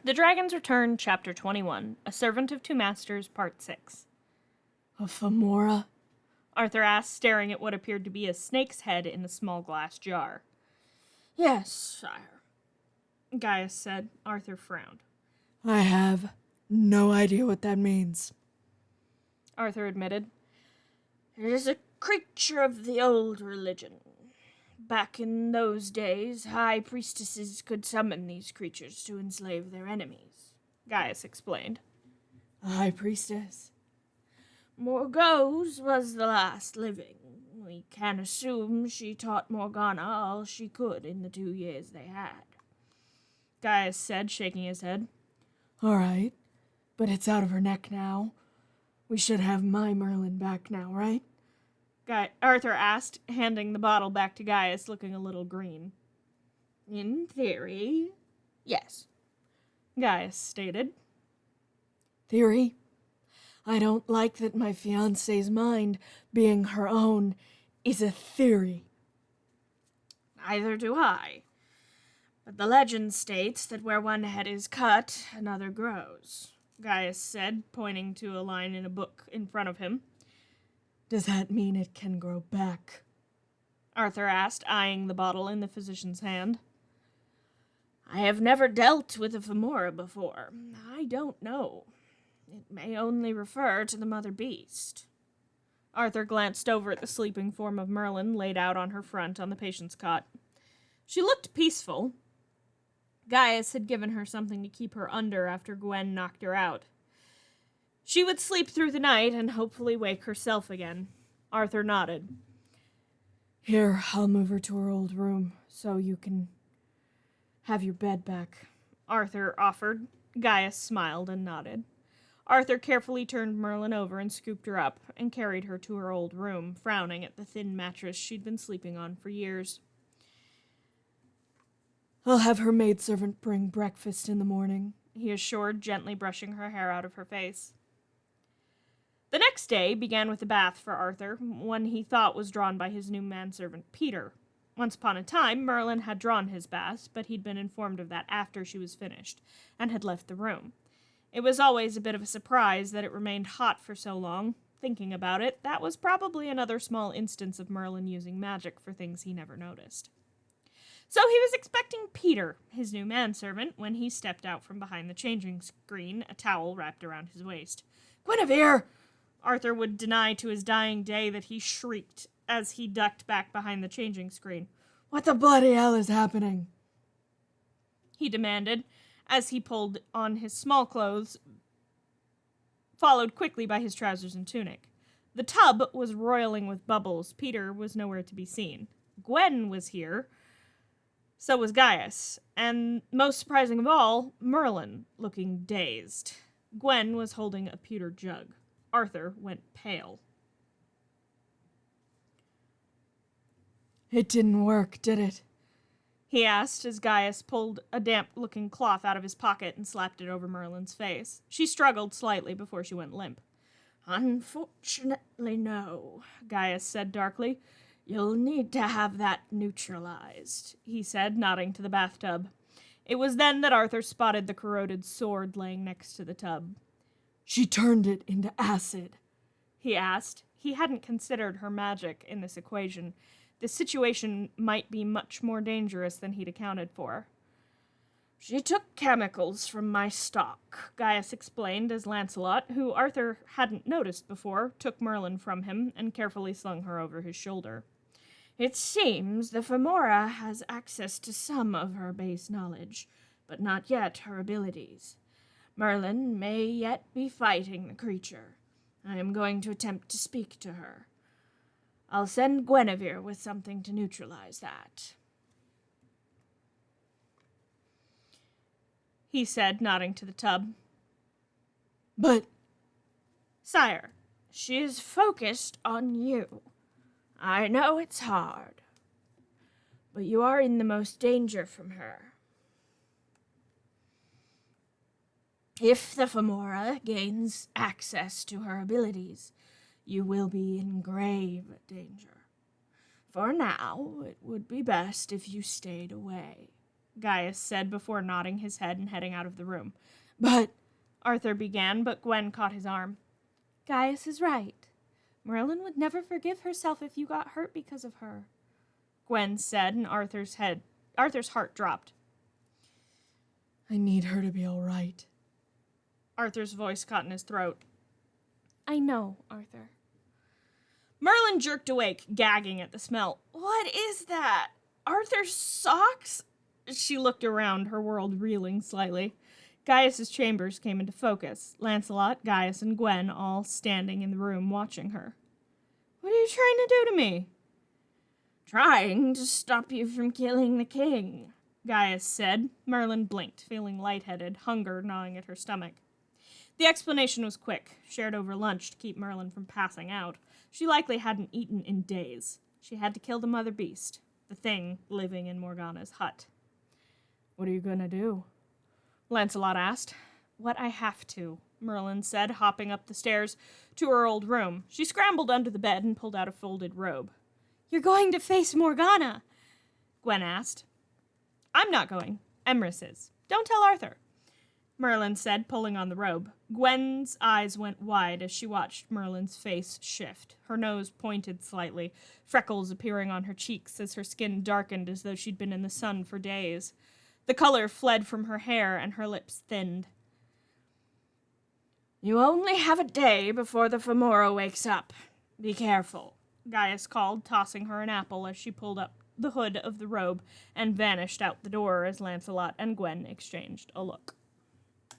The Dragon's Return, Chapter 21, A Servant of Two Masters, Part 6. A femora? Arthur asked, staring at what appeared to be a snake's head in a small glass jar. Yes, sire, Gaius said. Arthur frowned. I have no idea what that means. Arthur admitted. It is a creature of the old religion. Back in those days, high priestesses could summon these creatures to enslave their enemies, Gaius explained. A high priestess? Morgause was the last living. We can assume she taught Morgana all she could in the 2 years they had, Gaius said, shaking his head. All right, but it's out of her neck now. We should have my Merlin back now, right? Arthur asked, handing the bottle back to Gaius, looking a little green. In theory, yes, Gaius stated. Theory? I don't like that my fiancé's mind, being her own, is a theory. Neither do I. But the legend states that where one head is cut, another grows, Gaius said, pointing to a line in a book in front of him. Does that mean it can grow back? Arthur asked, eyeing the bottle in the physician's hand. I have never dealt with a femora before. I don't know. It may only refer to the mother beast. Arthur glanced over at the sleeping form of Merlin laid out on her front on the patient's cot. She looked peaceful. Gaius had given her something to keep her under after Gwen knocked her out. She would sleep through the night and hopefully wake herself again. Arthur nodded. Here, I'll move her to her old room so you can have your bed back, Arthur offered. Gaius smiled and nodded. Arthur carefully turned Merlin over and scooped her up and carried her to her old room, frowning at the thin mattress she'd been sleeping on for years. I'll have her maidservant bring breakfast in the morning, he assured, gently brushing her hair out of her face. The next day began with a bath for Arthur, one he thought was drawn by his new manservant Peter. Once upon a time, Merlin had drawn his baths, but he'd been informed of that after she was finished, and had left the room. It was always a bit of a surprise that it remained hot for so long. Thinking about it, that was probably another small instance of Merlin using magic for things he never noticed. So he was expecting Peter, his new manservant, when he stepped out from behind the changing screen, a towel wrapped around his waist. Guinevere! Arthur would deny to his dying day that he shrieked as he ducked back behind the changing screen. What the bloody hell is happening? He demanded, as he pulled on his small clothes, followed quickly by his trousers and tunic. The tub was roiling with bubbles. Peter was nowhere to be seen. Gwen was here. So was Gaius. And, most surprising of all, Merlin, looking dazed. Gwen was holding a pewter jug. Arthur went pale. It didn't work, did it? He asked as Gaius pulled a damp-looking cloth out of his pocket and slapped it over Merlin's face. She struggled slightly before she went limp. Unfortunately, no, Gaius said darkly. You'll need to have that neutralized, he said, nodding to the bathtub. It was then that Arthur spotted the corroded sword laying next to the tub. She turned it into acid, he asked. He hadn't considered her magic in this equation. The situation might be much more dangerous than he'd accounted for. She took chemicals from my stock, Gaius explained as Lancelot, who Arthur hadn't noticed before, took Merlin from him and carefully slung her over his shoulder. It seems the femora has access to some of her base knowledge, but not yet her abilities. Merlin may yet be fighting the creature. I am going to attempt to speak to her. I'll send Guinevere with something to neutralize that, he said, nodding to the tub. But, sire, she is focused on you. I know it's hard, but you are in the most danger from her. If the femora gains access to her abilities, you will be in grave danger. For now, it would be best if you stayed away. Gaius said before nodding his head and heading out of the room. But Arthur began, but Gwen caught his arm. Gaius is right. Merlin would never forgive herself if you got hurt because of her, Gwen said, and Arthur's heart dropped. I need her to be all right. Arthur's voice caught in his throat. I know, Arthur. Merlin jerked awake, gagging at the smell. What is that? Arthur's socks? She looked around, her world reeling slightly. Gaius's chambers came into focus. Lancelot, Gaius, and Gwen all standing in the room watching her. What are you trying to do to me? Trying to stop you from killing the king, Gaius said. Merlin blinked, feeling lightheaded, hunger gnawing at her stomach. The explanation was quick, shared over lunch to keep Merlin from passing out. She likely hadn't eaten in days. She had to kill the mother beast, the thing living in Morgana's hut. What are you going to do? Lancelot asked. What I have to, Merlin said, hopping up the stairs to her old room. She scrambled under the bed and pulled out a folded robe. You're going to face Morgana, Gwen asked. I'm not going. Emrys is. Don't tell Arthur, Merlin said, pulling on the robe. Gwen's eyes went wide as she watched Merlin's face shift. Her nose pointed slightly, freckles appearing on her cheeks as her skin darkened as though she'd been in the sun for days. The color fled from her hair and her lips thinned. You only have a day before the Femora wakes up. Be careful, Gaius called, tossing her an apple as she pulled up the hood of the robe and vanished out the door as Lancelot and Gwen exchanged a look.